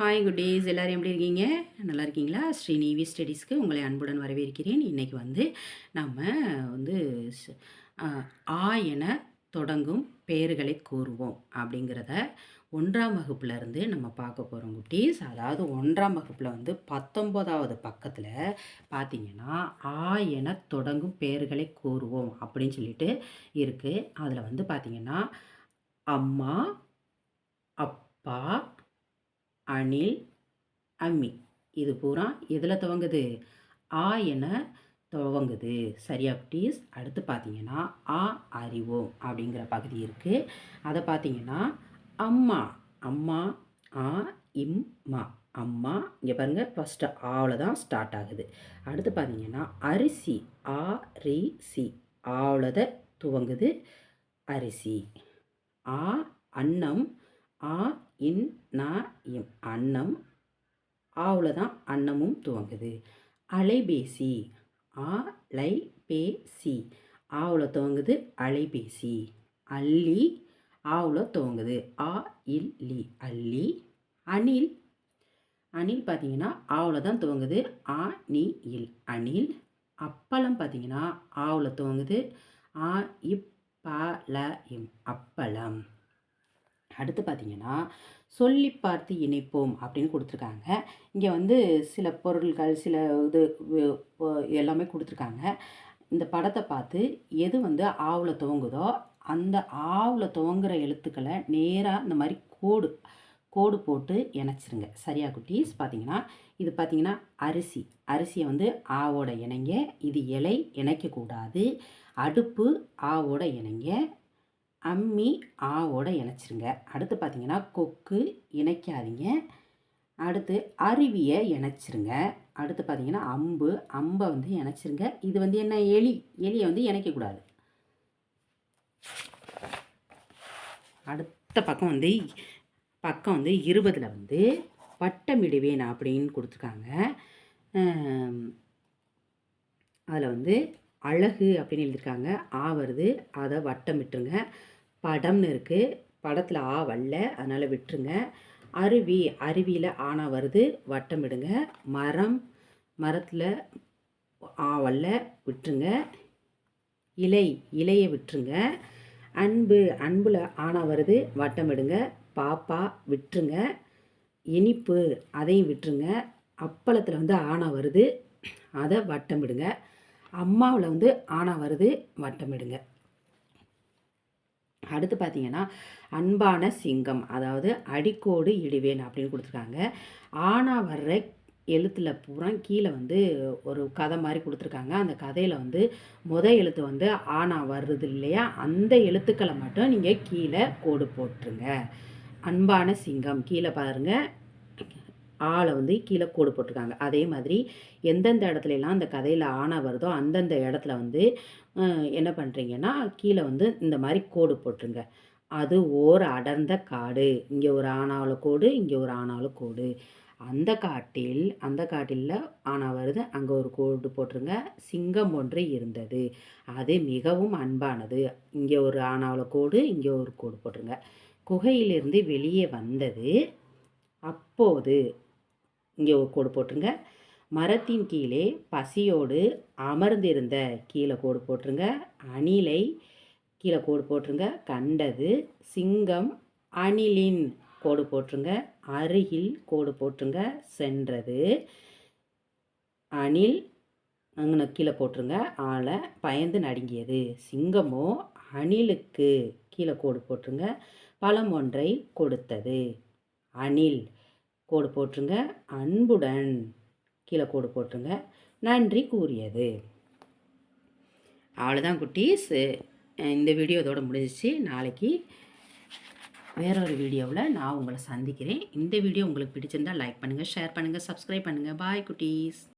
Hi good days எல்லோரும் எப்படி இருக்கீங்க? நல்லா இருக்கீங்களா? ஸ்ரீநிவி ஸ்டடீஸ்க்கு உங்களை அன்புடன் வரவேற்கிறேன். இன்றைக்கி நம்ம வந்து ஆ என தொடங்கும் பெயர்களை கூறுவோம் அப்படிங்கிறத 1ஆம் வகுப்புலேருந்து நம்ம பார்க்க போகிறோம் குட்டீஸ். அதாவது 1ஆம் வகுப்பில் 19வது பக்கத்தில் பார்த்தீங்கன்னா ஆ என தொடங்கும் பெயர்களை கூறுவோம் அப்படின்னு சொல்லிட்டு இருக்குது. அதில் பார்த்தீங்கன்னா அம்மா, அப்பா, அணில், அம்மி. இது பூரா எதில் துவங்குது? ஆ என துவங்குது. சரியா குட்டீஸ்? அடுத்து பார்த்தீங்கன்னா ஆ அறிவோம் அப்படிங்கிற பகுதி இருக்குது. அதை பார்த்தீங்கன்னா அம்மா, அம்மா, ஆ இம் மா, அம்மா. இங்கே பாருங்கள், ஃபஸ்ட்டு ஆவில் தான் ஸ்டார்ட் ஆகுது. அடுத்து பார்த்தீங்கன்னா அரிசி, ஆ ரி சி, ஆவில் தான் துவங்குது அரிசி. ஆ அன்னம், ஆ இன் நா இம், அன்னம். ஆவில் தான் அன்னமும் துவங்குது. அலைபேசி, ஆ லை பே சி, ஆவில் துவங்குது அலைபேசி. அள்ளி, ஆவில் துவங்குது ஆ இல் லி, அள்ளி. அணில், அணில் பார்த்தீங்கன்னா ஆவில் தான் துவங்குது ஆ நி இல், அணில். அப்பளம் பார்த்தீங்கன்னா ஆவில் துவங்குது ஆ இப் ப ல இம், அப்பளம். அடுத்து பார்த்தீங்கன்னா சொல்லி பார்த்து இணைப்போம் அப்படின்னு கொடுத்துருக்காங்க. இங்கே சில பொருட்கள், சில இது எல்லாமே கொடுத்துருக்காங்க. இந்த படத்தை பார்த்து எது ஆவில் துவங்குதோ அந்த ஆவில் துவங்குற எழுத்துக்களை நேராக இந்த மாதிரி கோடு போட்டு இணைச்சிருங்க. சரியா குட்டீஸ்? பார்த்தீங்கன்னா இது பார்த்தீங்கன்னா அரிசி, அரிசியை ஆவோட இணைங்க. இது இலை இணைக்கக்கூடாது. அடுப்பு ஆவோட இணைங்க. அம்மி ஆவோட இணைச்சிருங்க. அடுத்து பார்த்தீங்கன்னா கொக்கு இணைக்காதீங்க. அடுத்து அருவியை இணைச்சிருங்க. அடுத்து பார்த்தீங்கன்னா அம்பு, அம்பை இணைச்சிருங்க. இது என்ன? எலி, எலியை இணைக்கக்கூடாது. அடுத்த பக்கம் 20ல் வட்டமிடுவேன் அப்படின்னு கொடுத்துருக்காங்க. அதில் அழகு அப்படின்னு எழுதியிருக்காங்க. ஆ வருது, அதை வட்டமிட்டுருங்க. படம்னு இருக்குது, படத்தில் ஆ வரல, அதனால் விட்டுருங்க. அருவி, அருவியில் ஆனா வருது, வட்டமிடுங்க. மரம், மரத்தில் ஆ வரல, விட்டுருங்க. இலை, இலையை விட்டுருங்க. அன்பு, அன்பில் ஆனா வருது, வட்டமிடுங்க. பாப்பா விட்டுருங்க. இனிப்பு, அதையும் விட்டுருங்க. அப்பளத்தில் ஆனா வருது, அதை வட்டமிடுங்க. அம்மாவில் ஆனா வருது, வட்டமிடுங்க. அடுத்து பார்த்தீங்கன்னா அன்பான சிங்கம், அதாவது அடிக்கோடு இடுவேன் அப்படின்னு கொடுத்துருக்காங்க. ஆனா வர்ற எழுத்தில் பூரா கீழே ஒரு கதை மாதிரி கொடுத்துருக்காங்க. அந்த கதையில் எழுத்து ஆனா வருது இல்லையா, அந்த எழுத்துக்களை மட்டும் நீங்கள் கீழே கோடு போட்டுருங்க. அன்பான சிங்கம் கீழே பாருங்கள், ஆளை கீழே கோடு போட்டிருக்காங்க. அதே மாதிரி எந்தெந்த இடத்துலலாம் அந்த கதையில் ஆனா வருதோ அந்தந்த இடத்துல என்ன பண்ணுறீங்கன்னா கீழே இந்த மாதிரி கோடு போட்டுருங்க. அது ஓர் அடர்ந்த காடு, இங்கே ஒரு ஆனாவில் கோடு, இங்கே ஒரு ஆனாவில் கோடு. அந்த காட்டில் ஆனா வருது, அங்கே ஒரு கோடு போட்டுருங்க. சிங்கம் ஒன்று இருந்தது, அது மிகவும் அன்பானது, இங்கே ஒரு ஆனாவில் கோடு, இங்கே ஒரு கோடு போட்டுருங்க. குகையிலிருந்து வெளியே வந்தது, அப்போது இங்கே ஒரு கோடு போட்டுருங்க. மரத்தின் கீழே பசியோடு அமர்ந்திருந்த, கீழே கோடு போட்டுருங்க. அணிலை கீழே கோடு போட்டுருங்க. கண்டது, சிங்கம் அணிலின் கோடு போட்டுருங்க. அருகில் கோடு போட்டுருங்க. சென்றது, அணில் அங்கே கீழே போட்டுருங்க. ஆளை பயந்து நடுங்கியது. சிங்கமோ அணிலுக்கு கீழே கோடு போட்டுருங்க. பழம் ஒன்றை கொடுத்தது. அணில் கோடு போட்டுருங்க. அன்புடன் கீழே கோடு போட்டுருங்க. நன்றி கூறியது. அவ்வளோதான் குட்டீஸ். இந்த வீடியோ இதோட முடிஞ்சிச்சு. நாளைக்கு வேறொரு வீடியோவில் நான் உங்களை சந்திக்கிறேன். இந்த வீடியோ உங்களுக்கு பிடிச்சிருந்தால் லைக் பண்ணுங்கள், ஷேர் பண்ணுங்கள், சப்ஸ்கிரைப் பண்ணுங்கள். பாய் குட்டீஸ்.